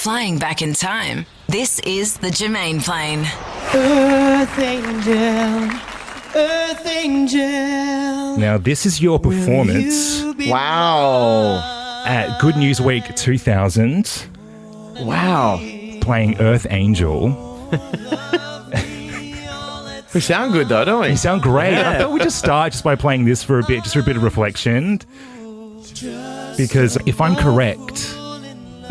Flying back in time, this is the Jermaine plane. Earth angel, earth angel. Now, this is your performance Wow. at Good News Week 2000, Wow. playing Earth Angel. We sound good though, don't we? You sound great. I thought we'd just start just by playing this for a bit, just for a bit of reflection. Because if I'm correct,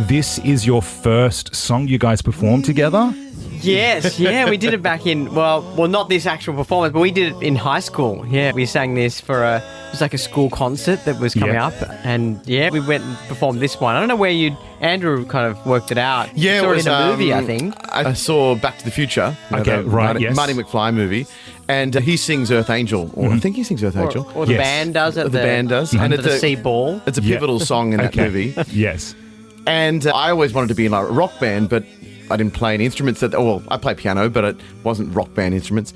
this is your first song you guys performed together? Yes, yeah, we did it back in, well, not this actual performance, but we did it in high school. Yeah, we sang this for it was like a school concert that was coming up. And yeah, we went and performed this one. I don't know where Andrew kind of worked it out. Yeah, saw it was in a movie, I think. I saw Back to the Future. Okay, right, yes. Marty McFly movie. And he sings Earth Angel. Or I think he sings Earth Angel. Or the Yes. band does it. The band does. Under And the sea ball. It's a pivotal song in that movie. Yes. And I always wanted to be in like a rock band, but I didn't play any instruments. I play piano, but it wasn't rock band instruments.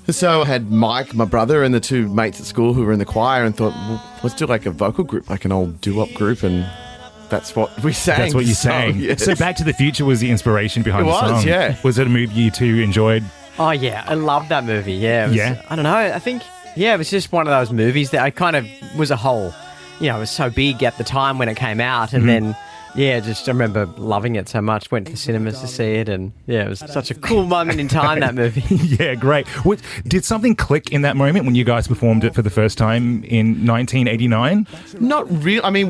So I had Mike, my brother, and the two mates at school who were in the choir and thought, well, let's do like a vocal group, like an old doo-wop group. And that's what we sang. That's what you sang. Yes. So Back to the Future was the inspiration behind the song. Yeah. Was it a movie you two enjoyed? Oh, yeah, I love that movie. Yeah. It was, Yeah? I don't know. I think, it was just one of those movies that I kind of was a whole, it was so big at the time when it came out. And then, I remember loving it so much. Went to the cinemas to see it. And, it was such a cool moment in time, that movie. Yeah, great. Did something click in that moment when you guys performed it for the first time in 1989? Not real. I mean,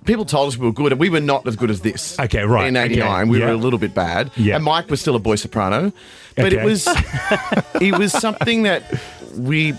people told us we were good, and we were not as good as this. Okay, right. In '89, Okay. we Yeah. were a little bit bad. Yeah. And Mike was still a boy soprano, but Okay. it was something that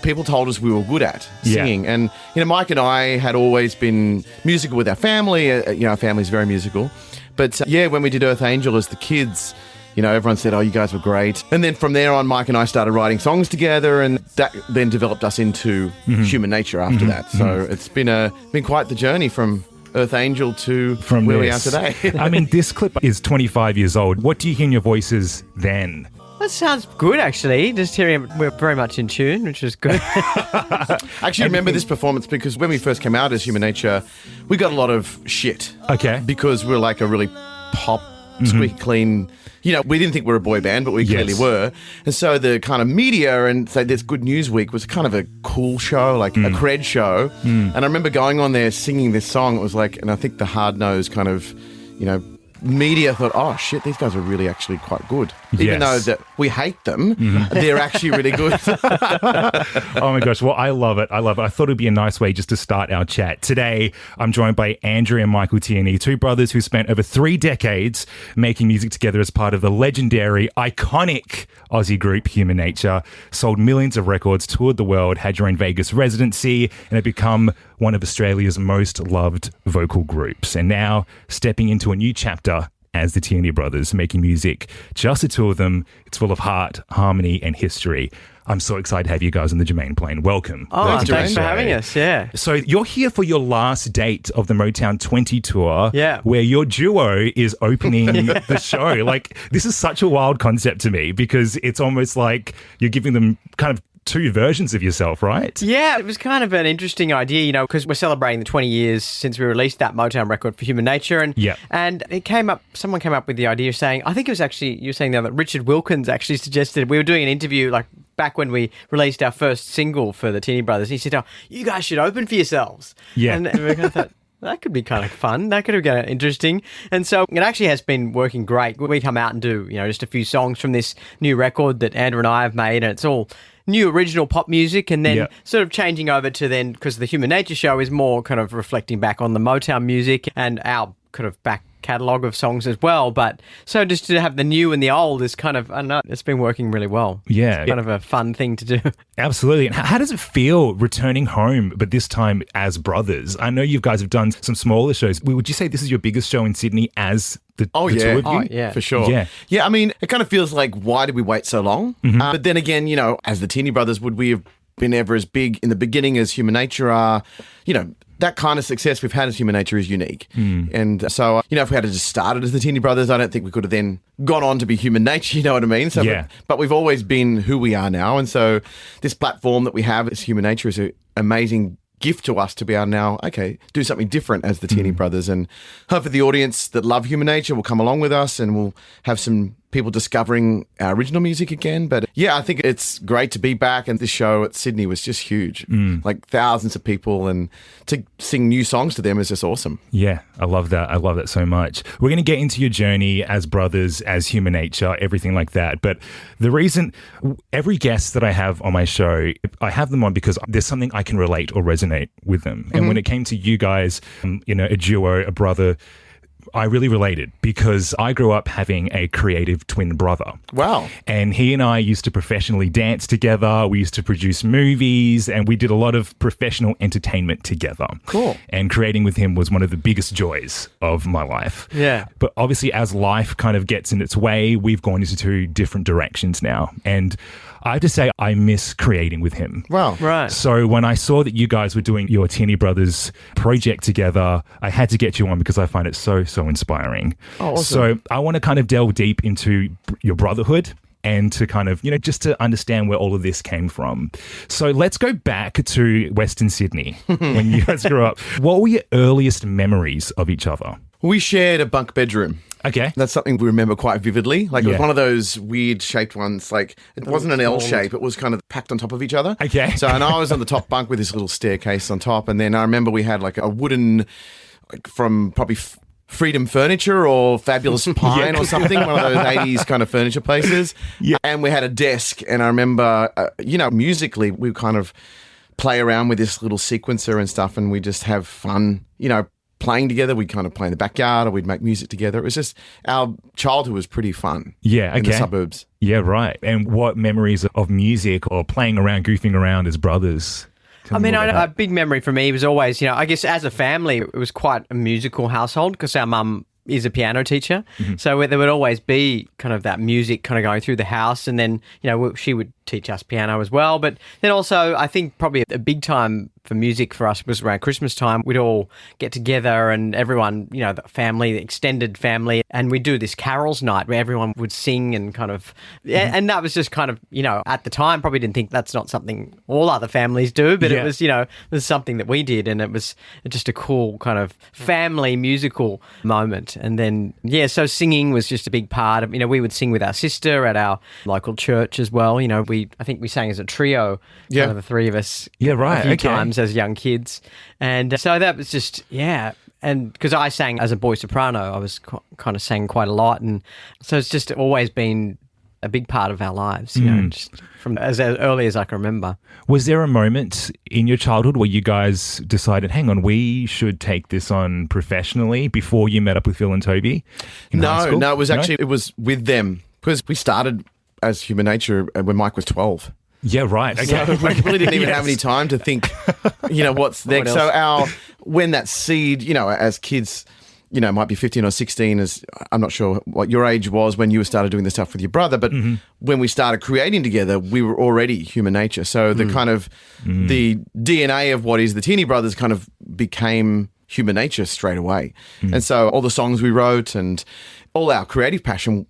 people told us we were good at singing. Yeah. And Mike and I had always been musical with our family. Our family's very musical, but when we did Earth Angel as the kids. Everyone said, oh, you guys were great. And then from there on, Mike and I started writing songs together, and that then developed us into Human Nature after that. So it's been quite the journey from Earth Angel to where we are today. I mean, this clip is 25 years old. What do you hear in your voices then? That sounds good, actually. Just hearing we're very much in tune, which is good. I actually remember this performance because when we first came out as Human Nature, we got a lot of shit. Okay. Because we're like a really pop, squeaky clean. We didn't think we were a boy band, but we clearly were. And so the kind of media and say this Good News Week was kind of a cool show, like a cred show. And I remember going on there singing this song. It was like, and I think the hard-nosed kind of, media thought, oh shit, these guys are really actually quite good. Even though that we hate them, they're actually really good. Oh my gosh, well, I love it. I thought it'd be a nice way just to start our chat. Today, I'm joined by Andrew and Michael Tierney, two brothers who spent over 3 decades making music together as part of the legendary, iconic Aussie group Human Nature, sold millions of records, toured the world, had your own Vegas residency, and have become one of Australia's most loved vocal groups. And now, stepping into a new chapter as the Tierney Brothers, making music, just the two of them. It's full of heart, harmony, and history. I'm so excited to have you guys on the Jermaine plane. Welcome. Oh, thanks for having us, yeah. So you're here for your last date of the Motown 20 tour, where your duo is opening the show. Like, this is such a wild concept to me because it's almost like you're giving them kind of 2 versions of yourself, right? Yeah, it was kind of an interesting idea, because we're celebrating the 20 years since we released that Motown record for Human Nature. And someone came up with the idea of saying, I think it was actually, you were saying that Richard Wilkins actually suggested, we were doing an interview like back when we released our first single for the Tierney Brothers. He said, oh, you guys should open for yourselves. Yeah. And we kind of thought, that could be kind of fun. That could have been interesting. And so it actually has been working great. We come out and do, just a few songs from this new record that Andrew and I have made, and it's all new original pop music, and then sort of changing over to then, because the Human Nature show is more kind of reflecting back on the Motown music and our kind of back catalogue of songs as well. But so just to have the new and the old is kind of, I don't know, it's been working really well. Yeah. It's kind of a fun thing to do. Absolutely. And how does it feel returning home, but this time as brothers? I know you guys have done some smaller shows. Would you say this is your biggest show in Sydney as the two of you? Oh, yeah, for sure. Yeah, I mean, it kind of feels like, why did we wait so long? But then again, as the Tierney Brothers, would we have been ever as big in the beginning as Human Nature are? That kind of success we've had as Human Nature is unique. And so, if we had just started as the Tierney Brothers, I don't think we could have then gone on to be Human Nature, you know what I mean? So, but we've always been who we are now. And so this platform that we have as Human Nature is an amazing gift to us to be able to now, okay, do something different as the Tierney Brothers. And hopefully the audience that love human nature will come along with us and we'll have some people discovering our original music again. But yeah, I think it's great to be back. And this show at Sydney was just huge. Like thousands of people, and to sing new songs to them is just awesome. Yeah, I love that. I love that so much. We're going to get into your journey as brothers, as human nature, everything like that. But the reason every guest that I have on my show, I have them on because there's something I can relate or resonate with them. And when it came to you guys, a duo, a brother, I really related because I grew up having a creative twin brother. Wow. And he and I used to professionally dance together. We used to produce movies and we did a lot of professional entertainment together. Cool. And creating with him was one of the biggest joys of my life. Yeah. But obviously as life kind of gets in its way, we've gone into two different directions now. And I have to say, I miss creating with him. Wow. Right. So when I saw that you guys were doing your Tierney Brothers project together, I had to get you on because I find it so inspiring. Oh, awesome. So I want to kind of delve deep into your brotherhood and to kind of, just to understand where all of this came from. So let's go back to Western Sydney when you guys grew up. What were your earliest memories of each other? We shared a bunk bedroom. Okay. That's something we remember quite vividly. Like it was one of those weird shaped ones. Like it wasn't an L shape. It was kind of packed on top of each other. Okay. So and I was on the top bunk with this little staircase on top. And then I remember we had like a wooden, from probably Freedom Furniture or Fabulous Pine or something, one of those 80s kind of furniture places. Yeah. And we had a desk. And I remember, musically, we kind of play around with this little sequencer and stuff. And we just have fun, playing together. We'd kind of play in the backyard or we'd make music together. It was just, our childhood was pretty fun. Yeah, okay. In the suburbs. Yeah, right. And what memories of music or playing around, goofing around as brothers? A big memory for me was always, I guess as a family, it was quite a musical household because our mum is a piano teacher. So there would always be kind of that music kind of going through the house. And then, she would teach us piano as well. But then also, I think probably a big time for music for us was around Christmas time. We'd all get together and everyone, the family, the extended family, and we'd do this carols night where everyone would sing and kind of, and that was just kind of, at the time probably didn't think that's not something all other families do, but it was something that we did, and it was just a cool kind of family musical moment. And then, so singing was just a big part of, we would sing with our sister at our local church as well. I think we sang as a trio, kind of the three of us, a few times as young kids. And so that was just, and because I sang as a boy soprano, I was kind of sang quite a lot. And so it's just always been a big part of our lives, just from as early as I can remember. Was there a moment in your childhood where you guys decided, hang on, we should take this on professionally before you met up with Phil and Toby? No, it was actually, it was with them because we started as Human Nature when Mike was 12. Yeah, right. Okay. So we really didn't even have any time to think, what's next. So when that seed, as kids, might be 15 or 16, as I'm not sure what your age was when you started doing the stuff with your brother, but when we started creating together, we were already Human Nature. So the kind of the DNA of what is the Tierney Brothers kind of became Human Nature straight away. And so all the songs we wrote and all our creative passion,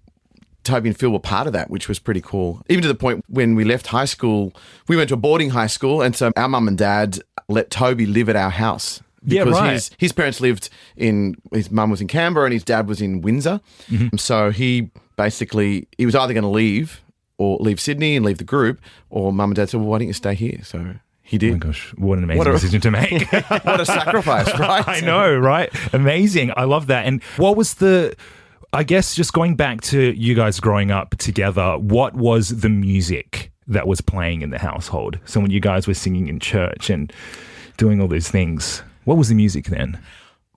Toby and Phil were part of that, which was pretty cool. Even to the point when we left high school, we went to a boarding high school, and so our mum and dad let Toby live at our house. Because his parents lived his mum was in Canberra and his dad was in Windsor. So he was either going to leave Sydney and leave the group, or mum and dad said, well, why don't you stay here? So he did. Oh my gosh, what an amazing decision to make. What a sacrifice, right? I know, right? Amazing. I love that. And what was I guess just going back to you guys growing up together, what was the music that was playing in the household? So when you guys were singing in church and doing all those things, what was the music then?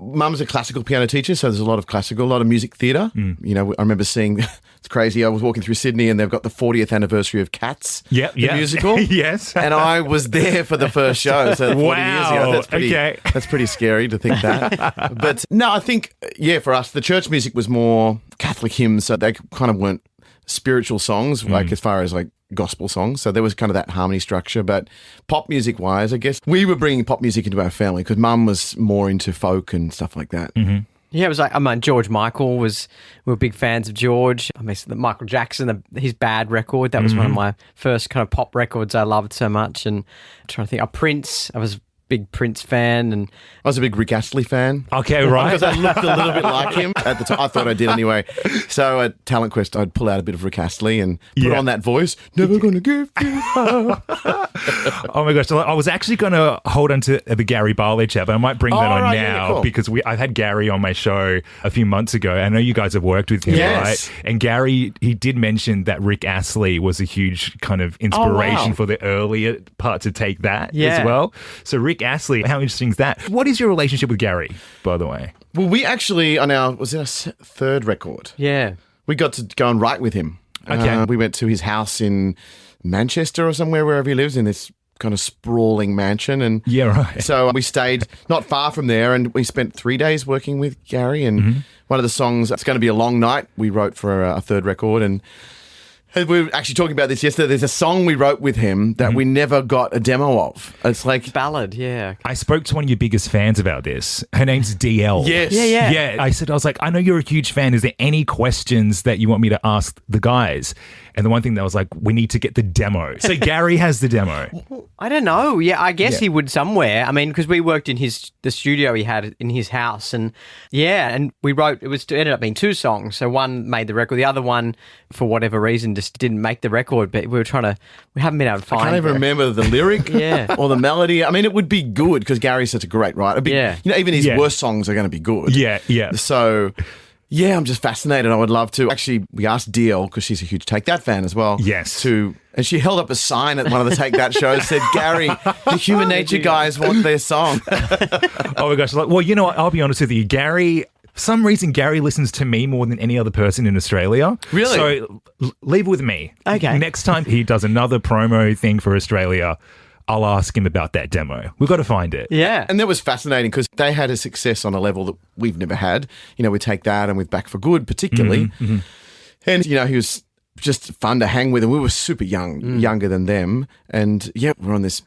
Mum's a classical piano teacher, so there's a lot of classical, a lot of music theatre. I remember seeing, it's crazy, I was walking through Sydney and they've got the 40th anniversary of Cats, the musical. Yes. And I was there for the first show, so 40 years ago. That's pretty scary to think that. But no, I think, for us, the church music was more Catholic hymns, so they kind of weren't spiritual songs, like as far as like gospel songs. So there was kind of that harmony structure. But pop music wise, I guess we were bringing pop music into our family because Mum was more into folk and stuff like that. Yeah, it was like, George Michael we were big fans of George. The Michael Jackson, his Bad record, that was one of my first kind of pop records I loved so much. And I'm trying to think, Prince, I was big Prince fan, and I was a big Rick Astley fan. Okay, right. Because I looked a little bit like him at the time. I thought I did anyway. So at Talent Quest, I'd pull out a bit of Rick Astley and put on that voice. Never gonna give you up. Oh my gosh! So I was actually going to hold on to the Gary Barlow chat, but I might bring that on right, now cool. because I've had Gary on my show a few months ago. I know you guys have worked with him, Yes. right? And Gary, he did mention that Rick Astley was a huge kind of inspiration for the earlier part to take that as well. So Rick Astley, how interesting is that? What is your relationship with Gary, by the way? Well, we actually on our third record. yeah. We got to go and write with him. Okay. We went to his house in Manchester or somewhere, wherever he lives, in this kind of sprawling mansion. And Yeah, right. so we stayed not far from there, and we spent 3 days working with Gary. And one of the songs, It's Going to Be a Long Night, we wrote for a third record. And we were actually talking about this yesterday. There's a song we wrote with him that we never got a demo of. It's like... Ballad, yeah. I spoke to one of your biggest fans about this. Her name's DL. Yes. Yeah. Yeah, I was like, I know you're a huge fan. Is there any questions that you want me to ask the guys? And the one thing that was like, we need to get the demo. So Gary has the demo. I don't know. Yeah, I guess Yeah. he would somewhere. I mean, because we worked in the studio he had in his house, and and we wrote. It ended up being 2 songs. So one made the record, the other one, for whatever reason, just didn't make the record. But we haven't been able to find. I can't even remember the lyric or the melody. I mean, it would be good because Gary's such a great writer. Even his worst songs are going to be good. Yeah. So, I'm just fascinated. I would love to. Actually, we asked DL, because she's a huge Take That fan as well. Yes. And she held up a sign at one of the Take That shows, said, Gary, the Human Nature guys want their song. Oh my gosh. Well, you know what? I'll be honest with you. Gary, for some reason, Gary listens to me more than any other person in Australia. Really? So leave it with me. Okay. Next time he does another promo thing for Australia, I'll ask him about that demo. We've got to find it. Yeah. And that was fascinating because they had a success on a level that we've never had. We Take That and with Back for Good particularly. And, he was just fun to hang with. And we were super young, younger than them. And, we're on this...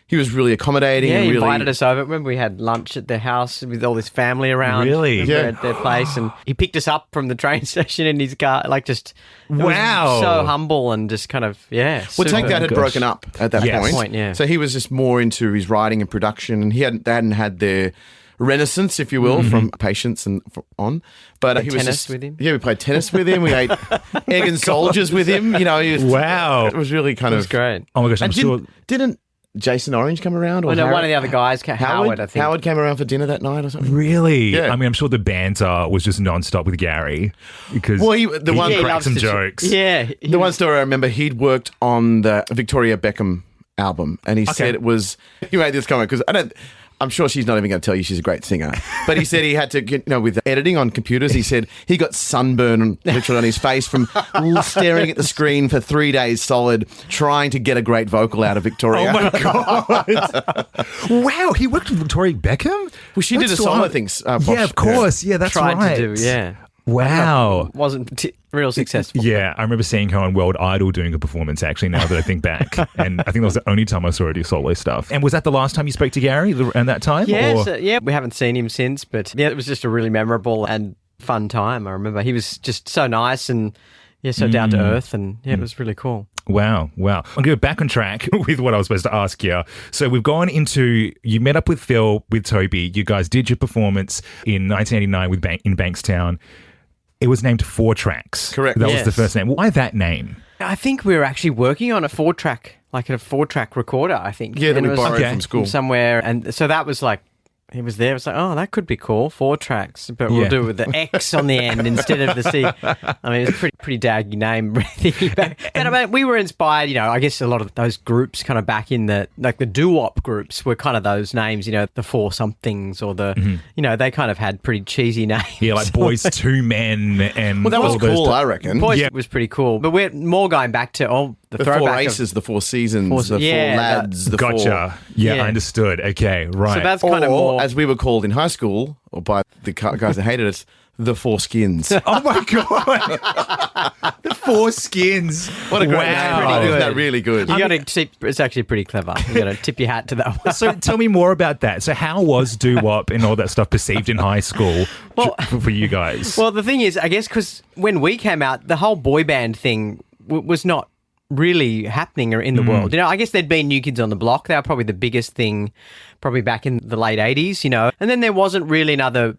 He was really accommodating. Yeah, and he really, invited us over. Remember, we had lunch at their house with all this family around. Really? Remember, Yeah. at their place, and he picked us up from the train station in his car. Like, just it was Wow. so humble and just kind of Well, super- Take That had Gosh. broken up at that Yes. point. Yeah. So he was just more into his writing and production, and they hadn't had their renaissance, if you will, from Patience and on. But he was tennis just, with him? Yeah, we played tennis with him. We ate egg and soldiers with him. He was, Wow. It was really kind It was of great. Oh my gosh, I'm And sure. didn't Jason Orange come around? Or Oh, no, Howard? one of the other guys, Howard, I think. Howard came around for dinner that night or something. Really? Yeah. I mean, I'm sure the banter was just nonstop with Gary because Well, he the one- cracked loves some to- jokes. Yeah. The one story I remember, he'd worked on the Victoria Beckham album, and he said it was. He made this comment because I'm sure she's not even going to tell you she's a great singer, but he said he had to get, with editing on computers, he said he got sunburn literally on his face from staring at the screen for 3 days solid, trying to get a great vocal out of Victoria. Oh my god! Wow, he worked with Victoria Beckham. Well, she did That's a song, wild. I think. Yeah, of course. Yeah, that's tried right. to do, yeah. Wow. Wasn't real successful. Yeah, I remember seeing her on World Idol doing a performance, actually, now that I think back. And I think that was the only time I saw her do solo stuff. And was that the last time you spoke to Gary around that time? Yes, or? we haven't seen him since, but it was just a really memorable and fun time. I remember he was just so nice and so down to earth, and it was really cool. Wow. I'm going to go back on track with what I was supposed to ask you. So we've gone into, you met up with Phil, with Toby. You guys did your performance in 1989 in Bankstown. It was named 4 Tracks. Correct. That was Yes. the first name. Why that name? I think we were actually working on a 4-track recorder, I think. Yeah, that And we it was borrowed from school. somewhere. And so that was like, he was there. It was like, oh, that could be cool. 4 tracks, but we'll Yeah. do it with the X on the end instead of the C. I mean, it's a pretty daggy name. Thinking back. But I mean, we were inspired. I guess a lot of those groups kind of back in the doo-wop groups were kind of those names. The 4 somethings or the they kind of had pretty cheesy names. Yeah, like Boys to Men and Well, that was all those cool, stuff. I reckon. Boys Yeah. was pretty cool, but we're more going back to the The 4 throwback races, the 4 seasons, the 4 yeah, lads, the 4... Gotcha. Yeah, Yeah. I understood. Okay, right. So that's kind of Or, more. as we were called in high school, or by the guys that hated us, the 4 skins. Oh my god! The 4 Skins. What a great name, Wow. right? Isn't good. that really good? You got to tip. It's actually pretty clever. You got to tip your hat to that one. So tell me more about that. So how was doo-wop and all that stuff perceived in high school for you guys? Well, the thing is, I guess because when we came out, the whole boy band thing was not really happening in the world. You know, I guess there'd been New Kids on the Block. They were probably the biggest thing probably back in the late 80s, you know. And then there wasn't really and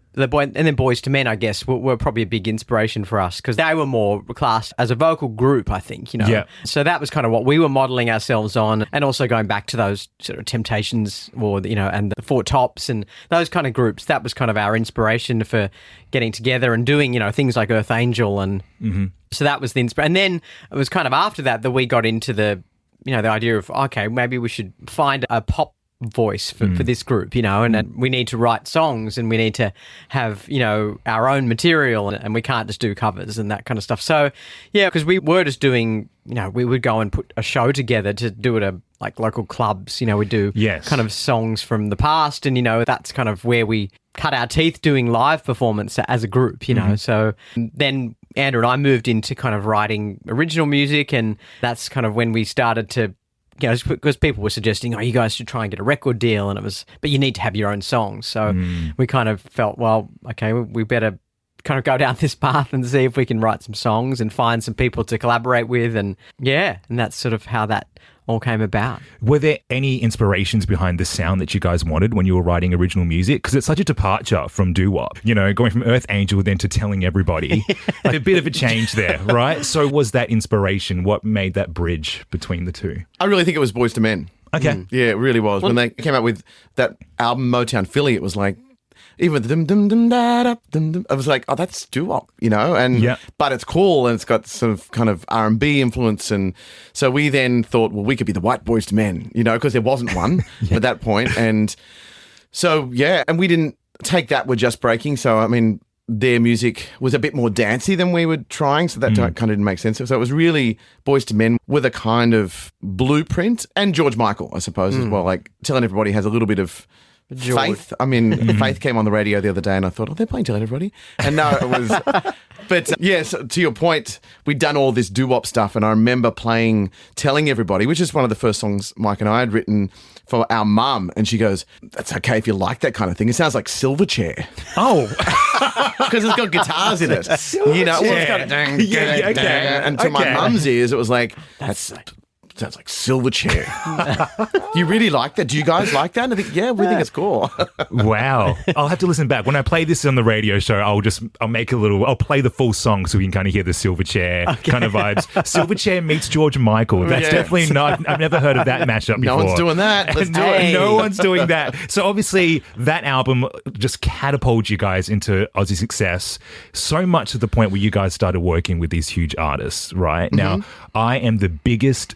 then Boys to Men, I guess, were probably a big inspiration for us because they were more classed as a vocal group, I think, you know. Yeah. So that was kind of what we were modelling ourselves on, and also going back to those sort of Temptations or, you know, and the Four Tops and those kind of groups. That was kind of our inspiration for getting together and doing, you know, things like Earth Angel and... Mm-hmm. So that was the inspiration. And then it was kind of after that we got into the idea of, okay, maybe we should find a pop voice for this group, you know, and we need to write songs and we need to have, you know, our own material and we can't just do covers and that kind of stuff. So, yeah, because we were just doing, you know, we would go and put a show together to do it at like local clubs, you know, we do kind of songs from the past and, you know, that's kind of where we cut our teeth doing live performance as a group, you know. So then Andrew and I moved into kind of writing original music, and that's kind of when we started to, you know, because people were suggesting, oh, you guys should try and get a record deal, and it was, but you need to have your own songs. So we kind of felt, well, okay, we better kind of go down this path and see if we can write some songs and find some people to collaborate with, and and that's sort of how that all came about. Were there any inspirations behind the sound that you guys wanted when you were writing original music? Because it's such a departure from doo-wop, you know, going from Earth Angel then to Telling Everybody. Like a bit of a change there, right? So was that inspiration? What made that bridge between the two? I really think it was Boys to Men. Okay. Yeah, it really was. When they came out with that album Motown Philly, it was like, even with the dum dum dum da da dum dum, I was like, oh, that's doo-wop, you know, and but it's cool and it's got sort of kind of R&B influence, and so we then thought, well, we could be the White Boys to Men, you know, because there wasn't one at that point, and so and we didn't take that with Just Breaking, so I mean, their music was a bit more dancey than we were trying, so that kind of didn't make sense. So it was really Boys to Men with a kind of blueprint, and George Michael, I suppose, as well. Like Telling Everybody has a little bit of Faith. I mean, Faith came on the radio the other day and I thought, oh, they're playing Telling Everybody. And no, it was... But yes, to your point, we'd done all this doo-wop stuff, and I remember playing Telling Everybody, which is one of the first songs Mike and I had written for our mum, and she goes, that's okay if you like that kind of thing. It sounds like Silverchair. Oh. Because it's got guitars in it. You know, it's got a dang, and to my mum's ears, it was like, that's... sounds like Silverchair. You really like that? Do you guys like that? And I think, yeah, we think it's cool. Wow. I'll have to listen back. When I play this on the radio show, I'll play the full song so we can kind of hear the Silverchair kind of vibes. Silverchair meets George Michael. That's definitely not, I've never heard of that mashup before. No one's doing that. Let's do it. No one's doing that. So obviously that album just catapulted you guys into Aussie success, so much to the point where you guys started working with these huge artists, right? Now, I am the biggest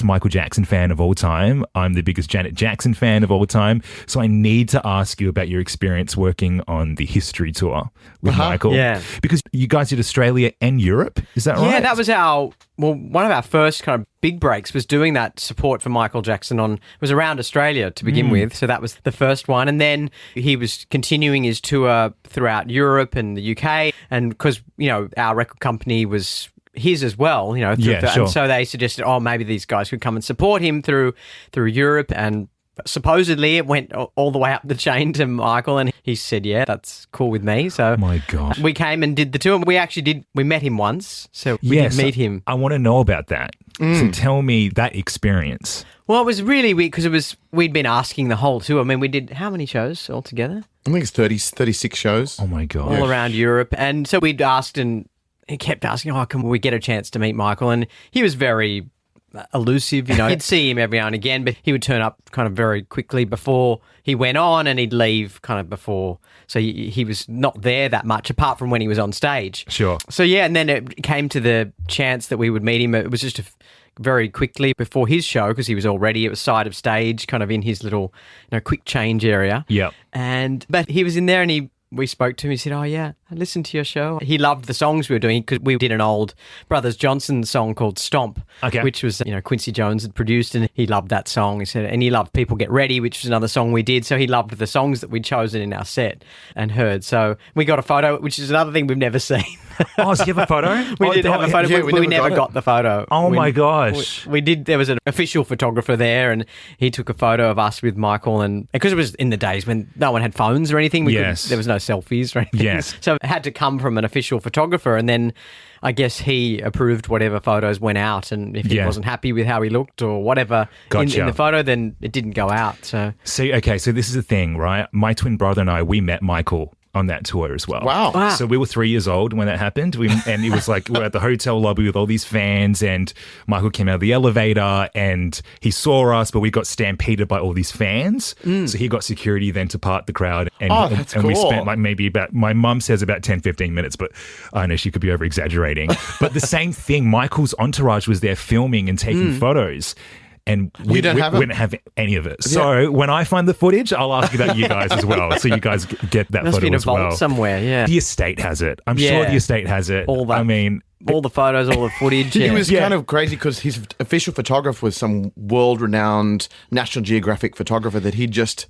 Michael Jackson fan of all time. I'm the biggest Janet Jackson fan of all time. So I need to ask you about your experience working on the History Tour with Michael. Yeah. Because you guys did Australia and Europe. Is that right? Yeah, that was one of our first kind of big breaks was doing that support for Michael Jackson it was around Australia to begin with. So that was the first one. And then he was continuing his tour throughout Europe and the UK. And because, you know, our record company was his as well, you know. And so they suggested, oh, maybe these guys could come and support him through Europe, and supposedly it went all the way up the chain to Michael, and he said, yeah, that's cool with me. So my God, we came and did the tour. We met him once, so we did meet him. I want to know about that. So tell me that experience. Well, it was really weird because we'd been asking the whole tour. I mean, we did how many shows altogether? I think it's 36 shows. Oh my God. All around Europe. And so we'd asked, and he kept asking, oh, can we get a chance to meet Michael? And he was very elusive, you know. You'd see him every now and again, but he would turn up kind of very quickly before he went on, and he'd leave kind of before. So he was not there that much, apart from when he was on stage. Sure. So, yeah, and then it came to the chance that we would meet him. It was just very quickly before his show, because he was already at the side of stage, kind of in his little, you know, quick change area. Yeah. But he was in there, and we spoke to him. He said, oh, yeah, I listened to your show. He loved the songs we were doing, because we did an old Brothers Johnson song called Stomp, which was, you know, Quincy Jones had produced, and he loved that song. He said, and he loved People Get Ready, which was another song we did. So he loved the songs that we'd chosen in our set and heard. So we got a photo, which is another thing we've never seen. Oh, so you have a photo? We did have a photo, yeah, but we we never never got got the photo. Oh my gosh. We did. There was an official photographer there, and he took a photo of us with Michael. And because it was in the days when no one had phones or anything, there was no selfies or anything. Yes. So it had to come from an official photographer, and then I guess he approved whatever photos went out. And if he wasn't happy with how he looked or whatever in the photo, then it didn't go out. So Okay, so this is the thing, right? My twin brother and I, we met Michael on that tour as well. Wow. So we were 3 years old when that happened. And it was like, we're at the hotel lobby with all these fans, and Michael came out of the elevator and he saw us, but we got stampeded by all these fans. So he got security then to part the crowd. And, that's and we cool. spent like maybe about, my mum says about 10, 15 minutes, but I know she could be over exaggerating. But the same thing, Michael's entourage was there filming and taking photos. And we didn't have any of it. So when I find the footage, I'll ask about you guys as well. So you guys get that must photo be in a as vault well. somewhere. Yeah, The estate has it. I'm sure the estate has it. All that. I mean, all the photos, all the footage. He Yeah. was kind of crazy because his official photographer was some world-renowned National Geographic photographer that he'd just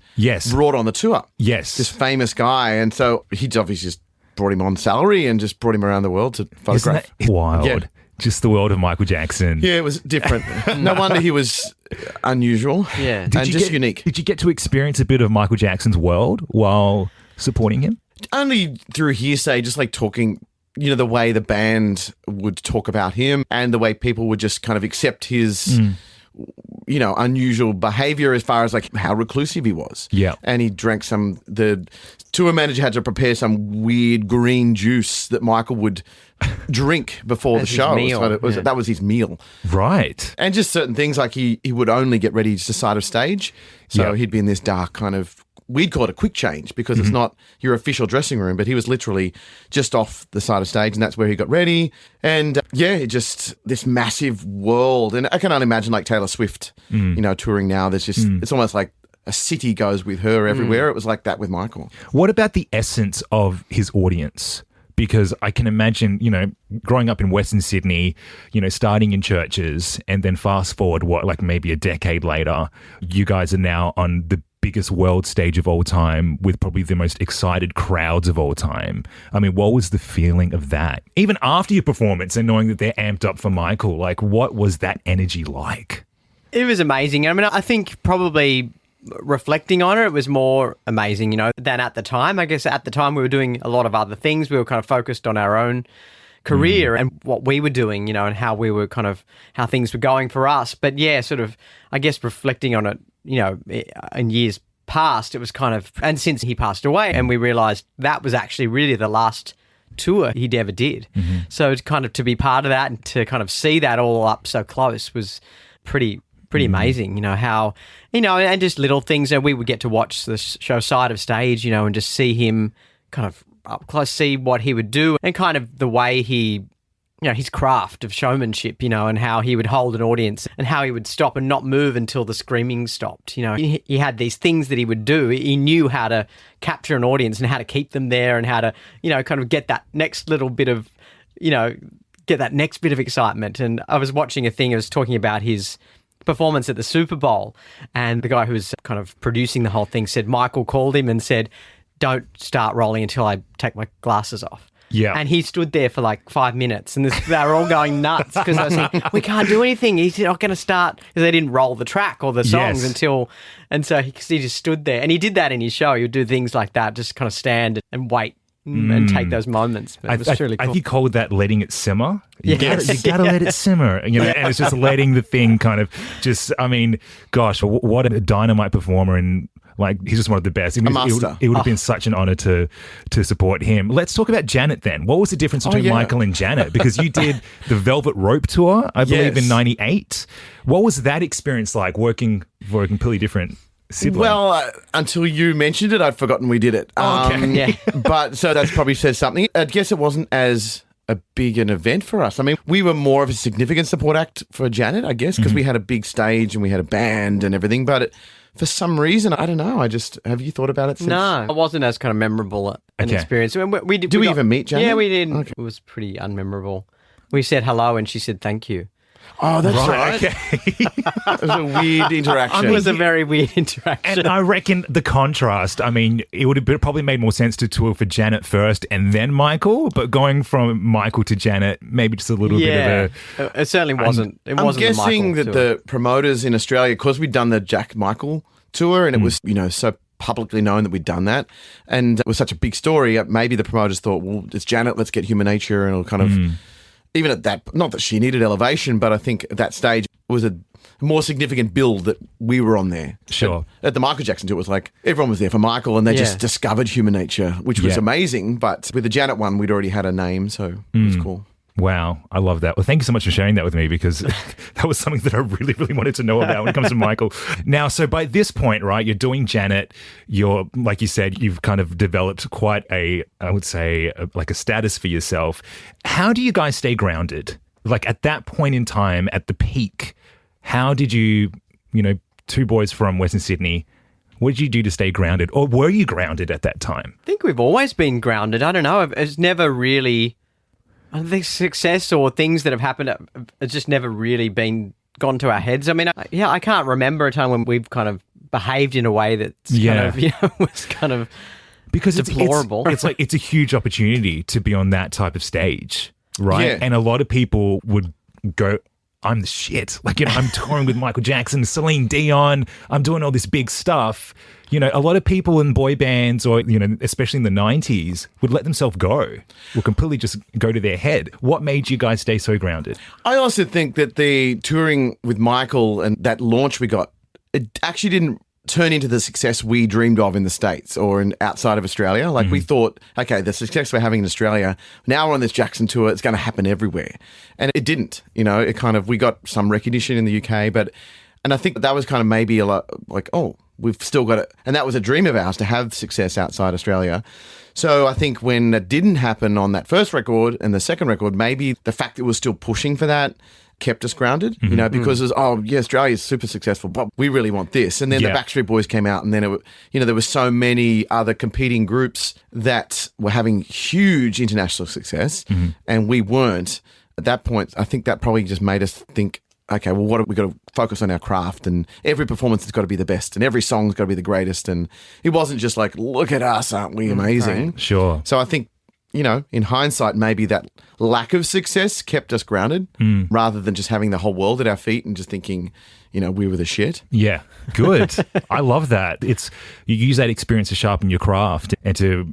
brought on the tour. Yes. This famous guy. And so he'd obviously just brought him on salary and just brought him around the world to photograph. Isn't that wild? Yeah. Just the world of Michael Jackson. Yeah, it was different. No wonder he was unusual Yeah. and just unique. Did you get to experience a bit of Michael Jackson's world while supporting him? Only through hearsay, just like talking, the way the band would talk about him and the way people would just kind of accept his, unusual behavior as far as like how reclusive he was. Yeah. And he drank the tour manager had to prepare some weird green juice that Michael would drink before the show. meal. That was his meal. Right. And just certain things like he would only get ready to side of stage. So he'd be in this dark kind of, we'd call it a quick change because it's not your official dressing room, but he was literally just off the side of stage and that's where he got ready. And just this massive world. And I can only imagine like Taylor Swift, touring now. There's just, it's almost like a city goes with her everywhere. It was like that with Michael. What about the essence of his audience? Because I can imagine, growing up in Western Sydney, starting in churches and then fast forward, maybe a decade later, you guys are now on the biggest world stage of all time with probably the most excited crowds of all time. I mean, what was the feeling of that? Even after your performance and knowing that they're amped up for Michael, what was that energy like? It was amazing. I mean, I think probably reflecting on it was more amazing, than at the time. I guess at the time we were doing a lot of other things. We were kind of focused on our own career and what we were doing, and how we were kind of, how things were going for us. But yeah, sort of, I guess reflecting on it, in years past, it was kind of, and since he passed away and we realized that was actually really the last tour he'd ever did. So it's kind of to be part of that and to kind of see that all up so close was pretty amazing, how, and just little things that we would get to watch the show side of stage, and just see him kind of up close, see what he would do and kind of the way he, his craft of showmanship, and how he would hold an audience and how he would stop and not move until the screaming stopped. He had these things that he would do. He knew how to capture an audience and how to keep them there and how to, kind of get that next little bit of, get that next bit of excitement. And I was watching a thing, I was talking about his performance at the Super Bowl, and the guy who was kind of producing the whole thing said Michael called him and said, "Don't start rolling until I take my glasses off." Yeah. And he stood there for like 5 minutes and they were all going nuts because I was like, we can't do anything. He's not going to start, because they didn't roll the track or the songs until, and so he just stood there. And he did that in his show. He would do things like that, just kind of stand and wait and take those moments. But it was really cool. I think he called that letting it simmer. You Yes. gotta let it simmer, and it's just letting the thing kind of just, I mean, gosh, what a dynamite performer, and he's just one of the best. Master. It would have been such an honor to support him. Let's talk about Janet then. What was the difference between Michael and Janet? Because you did the Velvet Rope tour, I believe, in '98. What was that experience like, working for a completely different sibling? Well, until you mentioned it, I'd forgotten we did it. Yeah. But so that probably says something. I guess it wasn't as a big an event for us. I mean, we were more of a significant support act for Janet, I guess, because we had a big stage and we had a band and everything. But for some reason, I don't know. Have you thought about it since? No, it wasn't as kind of memorable an experience. I mean, we did. Did we even meet Janet? Yeah, we did. Okay. It was pretty unmemorable. We said hello and she said thank you. Oh, that's right. Okay. It was a weird interaction. It was a very weird interaction. And I reckon the contrast, I mean, it would have probably made more sense to tour for Janet first and then Michael, but going from Michael to Janet, maybe just a little bit of it certainly wasn't. It wasn't. I'm guessing the that Michael the promoters in Australia, because we'd done the Jack Michael tour and it was, so publicly known that we'd done that, and it was such a big story, maybe the promoters thought, well, it's Janet, let's get Human Nature, and it'll kind of, even at that, not that she needed elevation, but I think at that stage it was a more significant build that we were on there. Sure. At the Michael Jackson tour, it was like everyone was there for Michael and they just discovered Human Nature, which was amazing, but with the Janet one, we'd already had a name, so it was cool. Wow, I love that. Well, thank you so much for sharing that with me, because that was something that I really, really wanted to know about when it comes to Michael. Now, so by this point, right, you're doing Janet, you're, like you said, you've kind of developed quite I would say, like a status for yourself. How do you guys stay grounded? Like at that point in time, at the peak, how did you, two boys from Western Sydney, what did you do to stay grounded? Or were you grounded at that time? I think we've always been grounded. I don't know. It's never really... I think success or things that have happened have just never really gone to our heads. I mean, I can't remember a time when we've kind of behaved in a way that's kind of, was kind of because deplorable. It's a huge opportunity to be on that type of stage, right? Yeah. And a lot of people would go, I'm the shit. Like, I'm touring with Michael Jackson, Celine Dion. I'm doing all this big stuff. A lot of people in boy bands or, especially in the 90s would let themselves go, would completely just go to their head. What made you guys stay so grounded? I also think that the touring with Michael and that launch we got, it actually didn't turn into the success we dreamed of in the States or outside of Australia. Like we thought, okay, the success we're having in Australia, now we're on this Jackson tour, it's going to happen everywhere. And it didn't, it kind of, we got some recognition in the UK, and I think that was kind of maybe a lot like, oh, we've still got it. And that was a dream of ours to have success outside Australia. So I think when it didn't happen on that first record and the second record, maybe the fact that it was still pushing for that kept us grounded, because it was, Australia's super successful, but we really want this. And then the Backstreet Boys came out and then, there were so many other competing groups that were having huge international success and we weren't. At that point, I think that probably just made us think, okay, well, what have we got to focus on our craft, and every performance has got to be the best, and every song's got to be the greatest, and it wasn't just like, look at us, aren't we amazing? Right. Sure. So I think, in hindsight, maybe that lack of success kept us grounded rather than just having the whole world at our feet and just thinking, we were the shit. Yeah, good. I love that. You use that experience to sharpen your craft and to,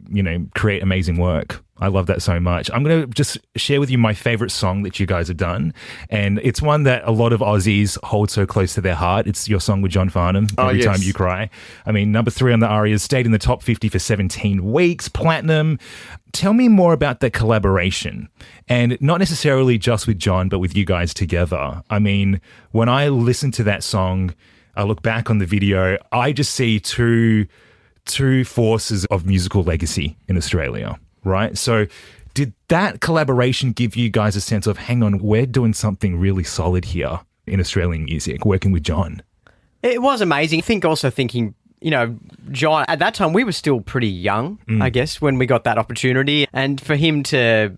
create amazing work. I love that so much. I'm going to just share with you my favorite song that you guys have done. And it's one that a lot of Aussies hold so close to their heart. It's your song with John Farnham, Every Time You Cry. I mean, number 3 on the ARIAs, stayed in the top 50 for 17 weeks, platinum. Tell me more about the collaboration, and not necessarily just with John, but with you guys together. I mean, when I listen to that song, I look back on the video, I just see two forces of musical legacy in Australia. Right. So did that collaboration give you guys a sense of, hang on, we're doing something really solid here in Australian music, working with John? It was amazing. I think also thinking, John, at that time, we were still pretty young, I guess, when we got that opportunity. And for him to,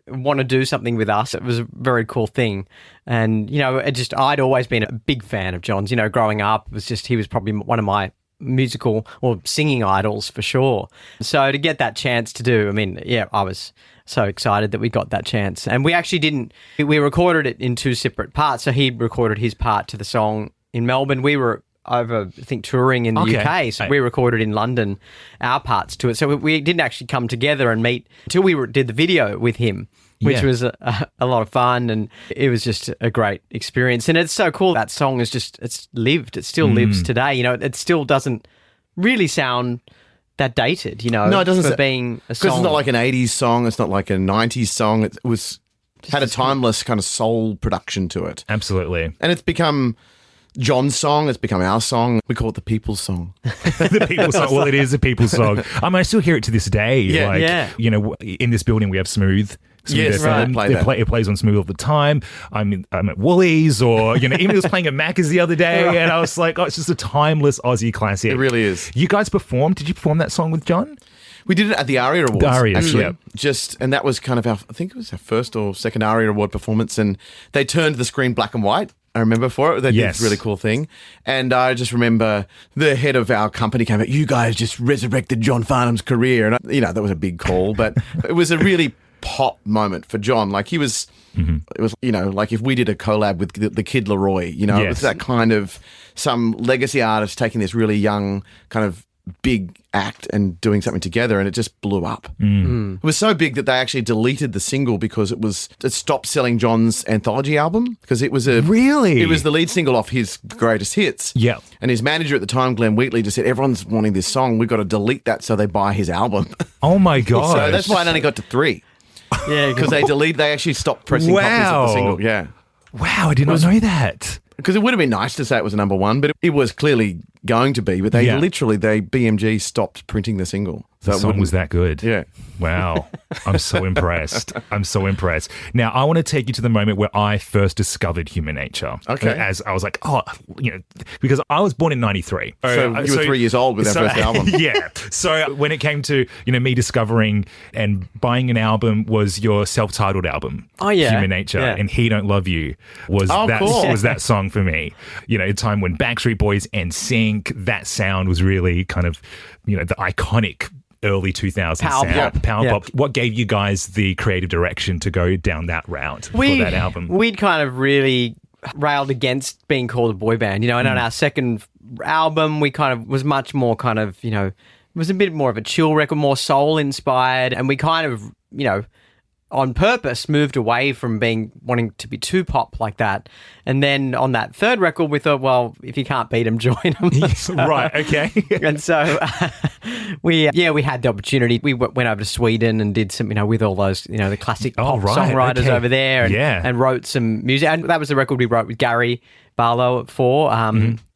want to do something with us, it was a very cool thing. And, I'd always been a big fan of John's, growing up. He was probably one of my musical or singing idols for sure. So to get that chance to do, I was so excited that we got that chance. And we actually we recorded it in 2 separate parts. So he recorded his part to the song in Melbourne. We were over, I think, touring in the UK. So we recorded in London our parts to it. So we didn't actually come together and meet until we did the video with him, which was a lot of fun, and it was just a great experience. And it's so cool. That song it's lived. It still lives today. It still doesn't really sound that dated, No, it doesn't. For being a song. Because it's not like an 80s song. It's not like a 90s song. It had a timeless kind of soul production to it. Absolutely. And it's become John's song. It's become our song. We call it the people's song. The people's song. Well, it is a people's song. I still hear it to this day. In this building we have Smooth. Yes, FM. right. It plays on Smooth all the time. I'm at Woolies, or even it was playing at Macca's the other day, and I was like, it's just a timeless Aussie classic. It really is. You guys performed? Did you perform that song with John? We did it at the ARIA Awards. The ARIA, actually. yeah. And that was kind of I think it was our first or second ARIA Award performance, and they turned the screen black and white. I remember for it. They did this really cool thing. And I just remember the head of our company came out, you guys just resurrected John Farnham's career. And, that was a big call, but it was a really pop moment for John. Like he was, it was, like if we did a collab with the Kid Laroi, it was that kind of some legacy artist taking this really young kind of big act and doing something together, and it just blew up. It was so big that they actually deleted the single because it stopped selling John's anthology album because it was it was the lead single off his greatest hits. Yeah. And his manager at the time, Glenn Wheatley, just said, everyone's wanting this song, we've got to delete that so they buy his album. Oh my god. So that's why it only got to 3. Yeah, because they actually stopped pressing copies of the single. Yeah. Wow, I did not know that. Because it would have been nice to say it was a number 1, but it was clearly going to be. But they BMG stopped printing the single. So the song was that good. Yeah. Wow. I'm so impressed. Now, I want to take you to the moment where I first discovered Human Nature. Okay. As I was like, because I was born in 93. So you were 3 years old with our first album. Yeah. So when it came to, me discovering and buying an album was your self-titled album. Oh, yeah. Human Nature. Yeah. And He Don't Love You was that song for me. A time when Backstreet Boys and Sync, that sound was really kind of, the iconic early 2000s power pop. What gave you guys the creative direction to go down that route for that album? We'd kind of really railed against being called a boy band, and on our second album, we kind of was much more kind of, it was a bit more of a chill record, more soul inspired, and we kind of, on purpose moved away from wanting to be too pop like that. And then on that third record, we thought, well, if you can't beat them, join them. Right, okay. And so we had the opportunity. We went over to Sweden and did some, with all those, the classic pop songwriters over there and wrote some music. And that was the record we wrote with Gary Barlow at 4.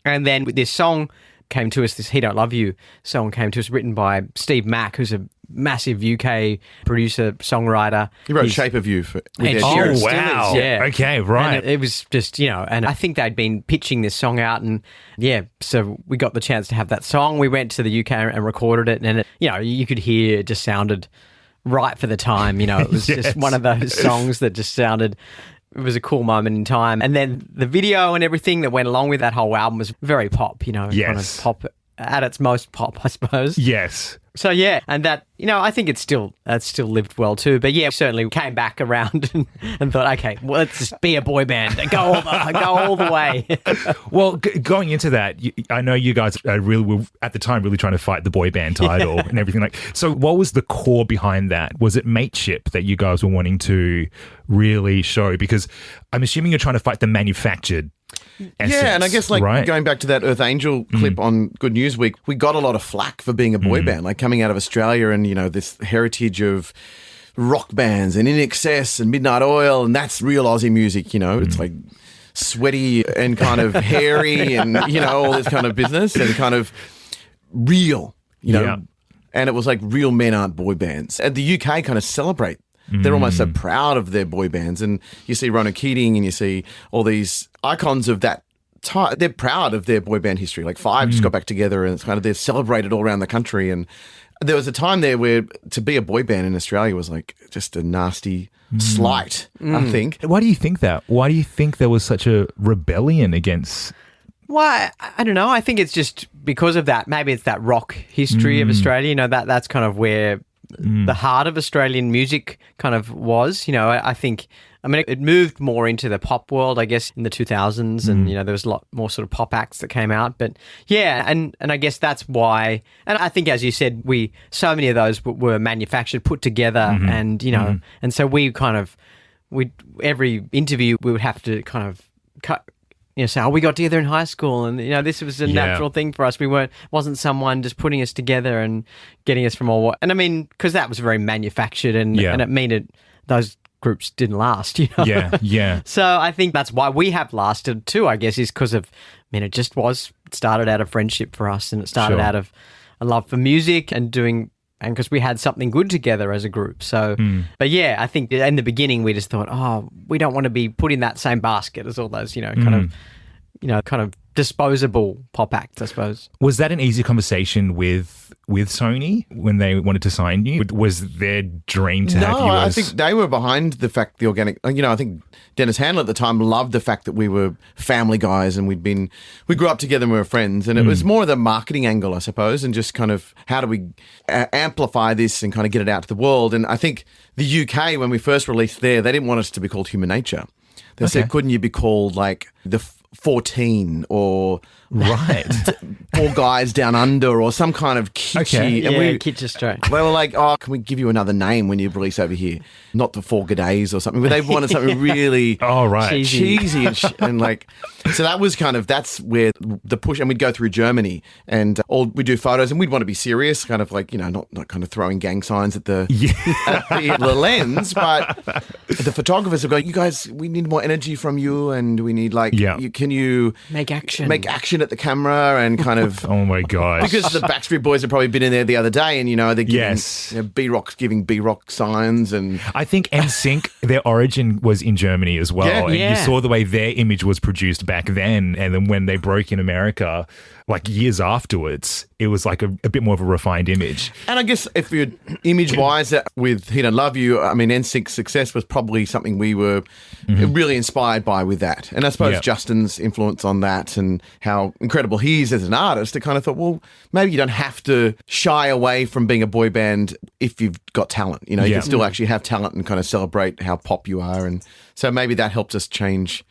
And then with this song came to us, this He Don't Love You song came to us, written by Steve Mack, who's a massive UK producer, songwriter. He wrote Shape of You with Ed Sheeran. Sheeran. Oh, wow. Yeah. Okay, right. And it was just, and I think they'd been pitching this song out, and so we got the chance to have that song. We went to the UK and recorded it, and you could hear it just sounded right for the time. It was just one of those songs that just sounded... It was a cool moment in time. And then the video and everything that went along with that whole album was very pop, kind of pop at its most pop, I suppose. Yes. So, and that, I think that's still lived well too. But certainly came back around and thought, okay, well, let's just be a boy band. Go all the way. Well, going into that, I know you guys were at the time really trying to fight the boy band title and everything. So what was the core behind that? Was it mateship that you guys were wanting to really show? Because I'm assuming you're trying to fight the manufactured essence, and I guess going back to that Earth Angel clip on Good News Week, we got a lot of flack for being a boy band, like coming out of Australia and, this heritage of rock bands and In Excess and Midnight Oil, and that's real Aussie music, it's like sweaty and kind of hairy and, all this kind of business and kind of real, and it was like real men aren't boy bands. And the UK kind of celebrate. They're almost so proud of their boy bands. And you see Ronan Keating and you see all these icons of that time. They're proud of their boy band history. Like Five just got back together and it's kind of, they're celebrated all around the country. And there was a time there where to be a boy band in Australia was like just a nasty slight, I think. Why do you think that? Why do you think there was such a rebellion against... Well, I don't know. I think it's just because of that. Maybe it's that rock history of Australia. That's kind of where... the heart of Australian music kind of was, I think, it moved more into the pop world, I guess, in the 2000s and, there was a lot more sort of pop acts that came out. But and I guess that's why, and I think, as you said, so many of those were manufactured, put together and, and so every interview we would have to kind of cut, say, we got together in high school and, this was a natural thing for us. Wasn't someone just putting us together and getting us from all, and because that was very manufactured and it meant those groups didn't last, Yeah. So I think that's why we have lasted too, I guess, is because of, it just started out of friendship for us and it started out of a love for music and because we had something good together as a group. So, but I think in the beginning we just thought, we don't want to be put in that same basket as all those, kind of disposable pop act, I suppose. Was that an easy conversation with Sony when they wanted to sign you? Was their dream to have you No, I as... think they were behind the fact the organic. I think Dennis Handler at the time loved the fact that we were family guys and we grew up together and we were friends. And it was more the marketing angle, I suppose, and just kind of how do we amplify this and kind of get it out to the world. And I think the UK, when we first released there, they didn't want us to be called Human Nature. They said, couldn't you be called like the 14 or Right. Four Guys Down Under or some kind of kitschy. Okay. And Yeah, kitsch straight. they were like, oh, can we give you another name when you release over here? Not the Four G'days or something. But they wanted something really Oh, right. cheesy and like, so that was kind of, that's where the push, and we'd go through Germany and we'd do photos and we'd want to be serious, kind of like, not kind of throwing gang signs at the, at the lens, but the photographers would go, you guys, we need more energy from you and we need like, can you make action at the camera and kind of, Oh my gosh. because the Backstreet Boys have probably been in there the other day and, they're giving, B-Rock's giving B-Rock signs and... I think NSYNC, their origin was in Germany as well. Yeah. And Yeah. you saw the way their image was produced back then. And then when they broke in America, like years afterwards, it was like a bit more of a refined image. And I guess if you're image-wise with He Don't Love You, I mean, NSYNC's success was probably something we were really inspired by with that. And I suppose Justin's influence on that and how incredible he is as an artist, I kind of thought, well, maybe you don't have to shy away from being a boy band if you've got talent. You can still actually have talent and kind of celebrate how pop you are. And so maybe that helped us change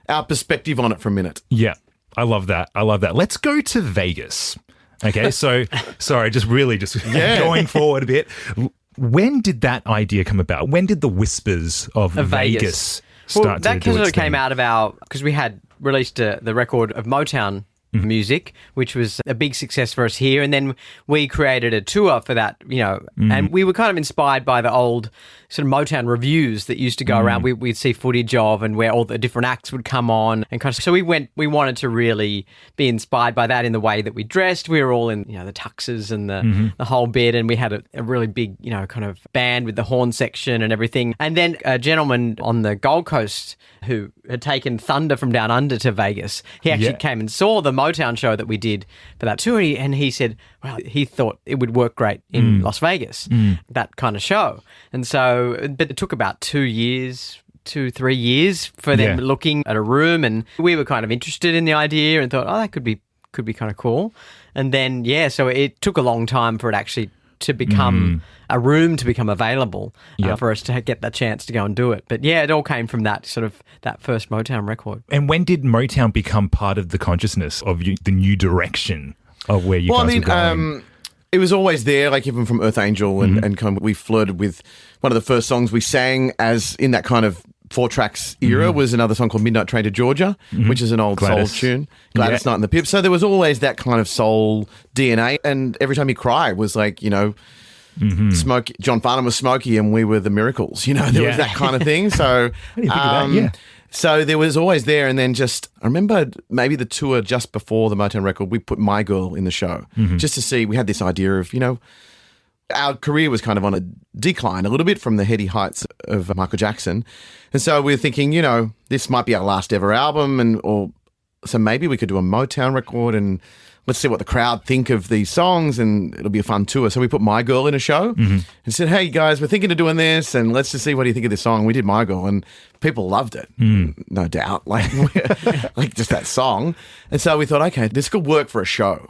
our perspective on it for a minute. Yeah. I love that. Let's go to Vegas. Okay, so sorry, just going forward a bit. When did that idea come about? When did the whispers of Vegas start that to do its came thing? out of because we had released the record of Motown music, which was a big success for us here. And then we created a tour for that, and we were kind of inspired by the old sort of Motown reviews that used to go around. We'd see footage of and where all the different acts would come on. And kind of, so we wanted to really be inspired by that in the way that we dressed. We were all in, the tuxes and the whole bit. And we had a really big, kind of band with the horn section and everything. And then a gentleman on the Gold Coast who had taken Thunder from Down Under to Vegas, he actually came and saw the Motown show that we did for that tour. And he said, well, he thought it would work great in Las Vegas, that kind of show. And so, but it took about 3 years for them looking at a room, and we were kind of interested in the idea and thought, oh, that could be kind of cool. And then, so it took a long time for it actually to become a room to become available for us to get that chance to go and do it. But it all came from that sort of that first Motown record. And when did Motown become part of the consciousness of the new direction of where you guys were going? It was always there, like even from Earth Angel and kind of, we flirted with one of the first songs we sang as in that kind of 4 tracks era was another song called Midnight Train to Georgia, which is an old Gladys. soul tune. Gladys Knight and the Pips. So there was always that kind of soul DNA. And Every Time You Cry was like, Smokey, John Farnham was Smokey and we were the Miracles. There was that kind of thing. So, I didn't think of that, So there was always there. And then I remember maybe the tour just before the Motown record, we put My Girl in the show just to see. We had this idea of, our career was kind of on a decline a little bit from the heady heights of Michael Jackson. And so we were thinking, this might be our last ever album so maybe we could do a Motown record and let's see what the crowd think of these songs and it'll be a fun tour. So we put My Girl in a show and said, hey guys, we're thinking of doing this and let's just see what do you think of this song. We did My Girl and people loved it, no doubt, like just that song. And so we thought, okay, this could work for a show.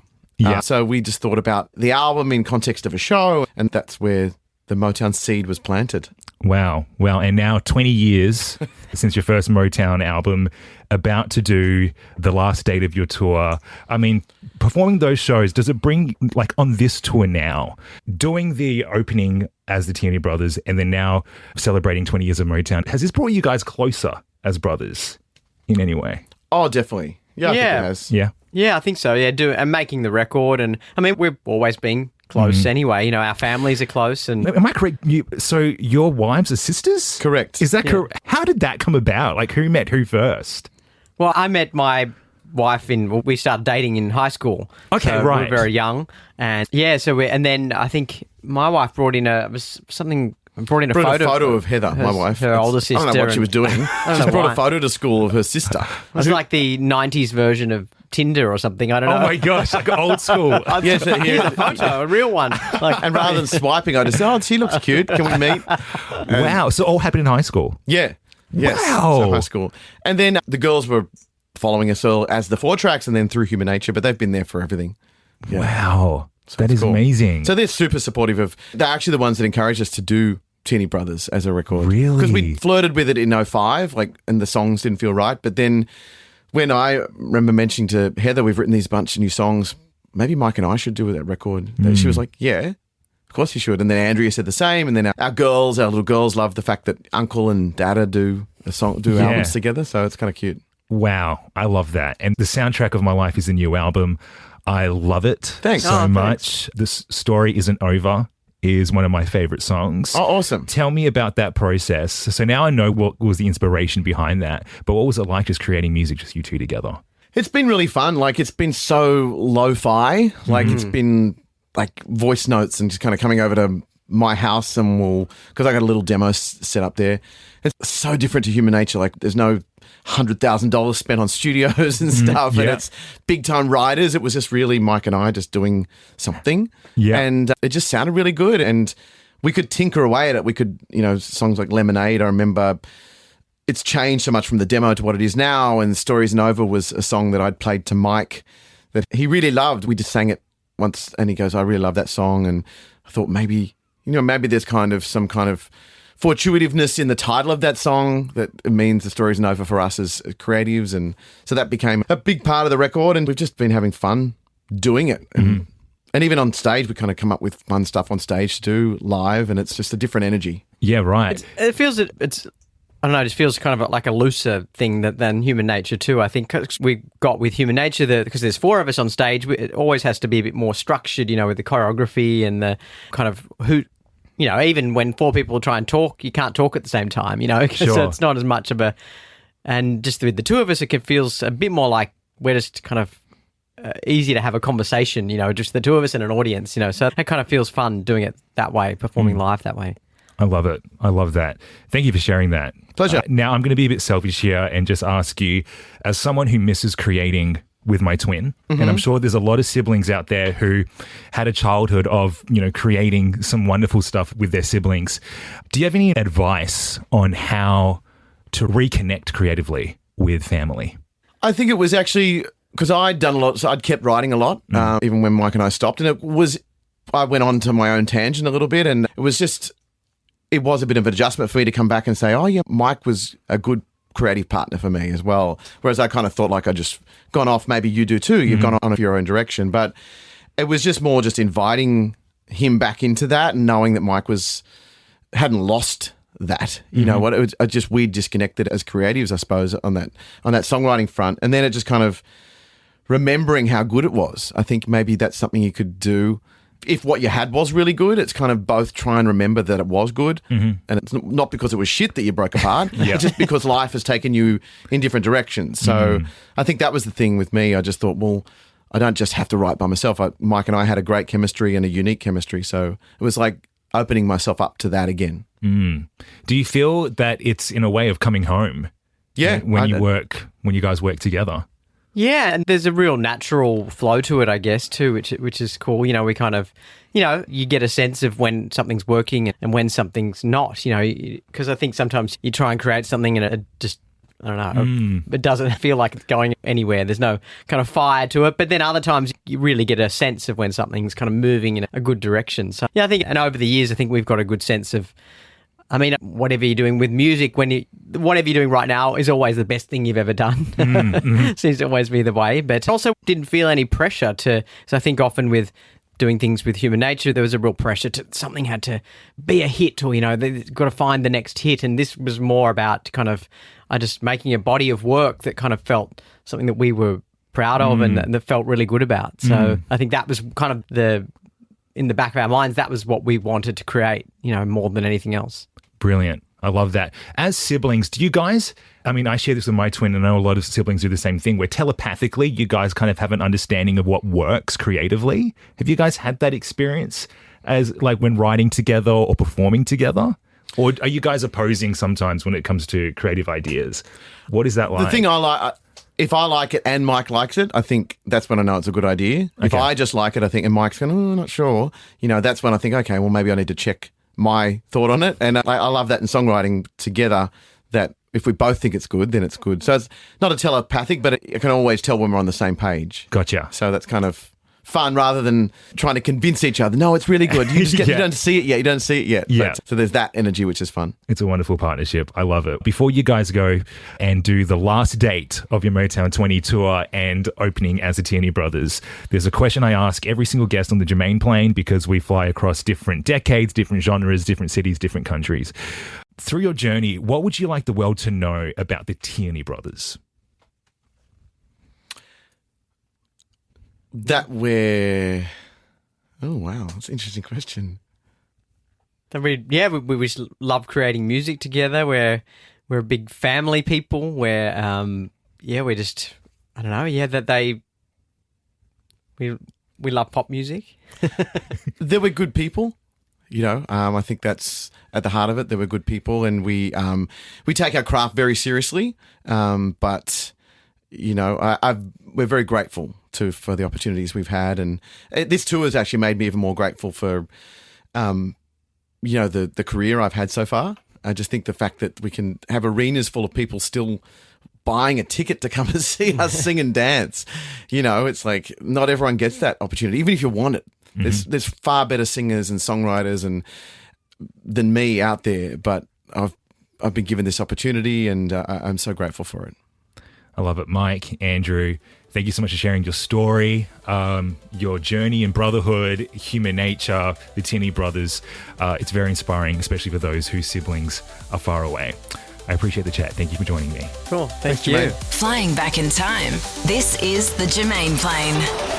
So we just thought about the album in context of a show, and that's where the Motown seed was planted. Wow. And now 20 years since your first Motown album, about to do the last date of your tour. I mean, performing those shows, does it bring, like on this tour now, doing the opening as the Tierney Brothers and then now celebrating 20 years of Motown, has this brought you guys closer as brothers in any way? Oh, definitely. Yeah, I think it has. Yeah. Yeah, I think so. Yeah, and making the record, and I mean, we've always been close anyway. Our families are close, and Am I correct? So your wives are sisters? Correct. Is that correct? How did that come about? Like, who met who first? well, I met my wife we started dating in high school. Okay, so right. We were very young, and and then I think my wife brought in a photo of Heather, my wife. her older sister. I don't know what she was doing. She brought why. a photo to school of her sister. It was like the 90s version of Tinder or something. I don't know. Oh my gosh, like old school. Yes, Here's a photo, a real one. Like, and rather than swiping, I just said, "Oh, she looks cute. Can we meet?" Wow. So all happened in high school. Yeah. Yes. Wow. So high school. And then the girls were following us all as the 4 tracks and then through Human Nature, but they've been there for everything. Yeah. Wow. That it's is cool. amazing. So they're super supportive of, they're actually the ones that encouraged us to do Tierney Brothers as a record. Really? Because we flirted with it in '05, and the songs didn't feel right. But then when I remember mentioning to Heather, we've written these bunch of new songs, maybe Mike and I should do that record. She was like, yeah, of course you should. And then Andrea said the same. And then our little girls love the fact that Uncle and Dada do albums together. So it's kind of cute. Wow. I love that. And the soundtrack of my life is a new album. I love it Thanks. so much. This Story Isn't Over is one of my favorite songs. Oh, awesome. Tell me about that process. So now I know what was the inspiration behind that, but what was it like just creating music, just you two together? It's been really fun. Like, it's been so lo-fi. Like, it's been like voice notes and just kind of coming over to my house and because I got a little demo set up there. It's so different to Human Nature. Like, there's no $100,000 spent on studios and stuff, and it's big time writers. It was just really Mike and I just doing something, and it just sounded really good. And we could tinker away at it. We could, songs like Lemonade. I remember it's changed so much from the demo to what it is now. And Stories Isn't Over was a song that I'd played to Mike that he really loved. We just sang it once, and he goes, "I really love that song." And I thought maybe there's kind of some kind of fortuitiveness in the title of that song that it means the story isn't over for us as creatives. And so that became a big part of the record, and we've just been having fun doing it. And even on stage, we kind of come up with fun stuff on stage to do live, and it's just a different energy. Yeah, right. It feels I don't know, it just feels kind of like a looser thing than Human Nature too. I think 'cause we got with Human Nature, because there's 4 of us on stage, it always has to be a bit more structured, with the choreography and the kind of even when 4 people try and talk, you can't talk at the same time, Sure. So it's not as much of and just with the 2 of us, it feels a bit more like we're just kind of easy to have a conversation, just the 2 of us and an audience, so it kind of feels fun doing it that way, performing live that way. I love it. I love that. Thank you for sharing that. Pleasure. Now I'm going to be a bit selfish here and just ask you, as someone who misses creating with my twin, and I'm sure there's a lot of siblings out there who had a childhood of, creating some wonderful stuff with their siblings. Do you have any advice on how to reconnect creatively with family? I think it was actually because I'd done a lot, so I'd kept writing a lot, even when Mike and I stopped, and I went on to my own tangent a little bit, and it was a bit of an adjustment for me to come back and say, oh yeah, Mike was a good creative partner for me as well. Whereas I kind of thought like I'd just gone off, maybe you do too, you've gone on your own direction. But it was just more just inviting him back into that and knowing that Mike hadn't lost that. You know what? We disconnected as creatives, I suppose, on that songwriting front. And then it just kind of remembering how good it was. I think maybe that's something you could do. If what you had was really good, it's kind of both try and remember that it was good, and it's not because it was shit that you broke apart. It's just because life has taken you in different directions. So I think that was the thing with me. I just thought, well, I don't just have to write by myself. Mike and I had a great chemistry and a unique chemistry, so it was like opening myself up to that again. Do you feel that it's in a way of coming home? Yeah, when you guys work together. Yeah, and there's a real natural flow to it, I guess, too, which is cool. We kind of, you get a sense of when something's working and when something's not, because I think sometimes you try and create something and it just, I don't know, it doesn't feel like it's going anywhere. There's no kind of fire to it. But then other times you really get a sense of when something's kind of moving in a good direction. So, yeah, I think, and over the years, I think we've got a good sense of, whatever you're doing with music, whatever you're doing right now is always the best thing you've ever done. Seems to always be the way. But also didn't feel any pressure so I think often with doing things with Human Nature, there was a real pressure to something had to be a hit or, they've got to find the next hit. And this was more about kind of just making a body of work that kind of felt something that we were proud of and that felt really good about. So I think that was kind of in the back of our minds, that was what we wanted to create, more than anything else. Brilliant. I love that. As siblings, do you guys, I share this with my twin and I know a lot of siblings do the same thing where telepathically you guys kind of have an understanding of what works creatively. Have you guys had that experience as like when writing together or performing together? Or are you guys opposing sometimes when it comes to creative ideas? What is that like? The thing I like, if I like it and Mike likes it, I think that's when I know it's a good idea. If Okay. I just like it, I think, and Mike's going, oh, not sure, that's when I think, okay, well, maybe I need to check my thought on it. And I love that in songwriting together, that if we both think it's good, then it's good. So it's not a telepathic, but I can always tell when we're on the same page. Gotcha. So that's kind of fun rather than trying to convince each other. No, it's really good. You just Yeah. you don't see it yet. You don't see it yet. Yeah. So there's that energy, which is fun. It's a wonderful partnership. I love it. Before you guys go and do the last date of your Motown 20 tour and opening as the Tierney Brothers, there's a question I ask every single guest on the Jermaine plane, because we fly across different decades, different genres, different cities, different countries. Through your journey, what would you like the world to know about the Tierney Brothers? That we're... Oh, wow. That's an interesting question. That we just love creating music together. We're a big family people. We're we're just, I don't know. Yeah, we love pop music. They were good people. I think that's at the heart of it. They were good people, and we take our craft very seriously. But we're very grateful for the opportunities we've had, and this tour has actually made me even more grateful for, the career I've had so far. I just think the fact that we can have arenas full of people still buying a ticket to come and see us sing and dance. It's like not everyone gets that opportunity, even if you want it. There's far better singers and songwriters than me out there, but I've been given this opportunity, and I'm so grateful for it. I love it. Mike, Andrew, thank you so much for sharing your story, your journey in Brotherhood, human nature, the Tierney Brothers. It's very inspiring, especially for those whose siblings are far away. I appreciate the chat. Thank you for joining me. Cool. Thank Thanks, you. Jermaine. Flying back in time. This is the Jermaine plane.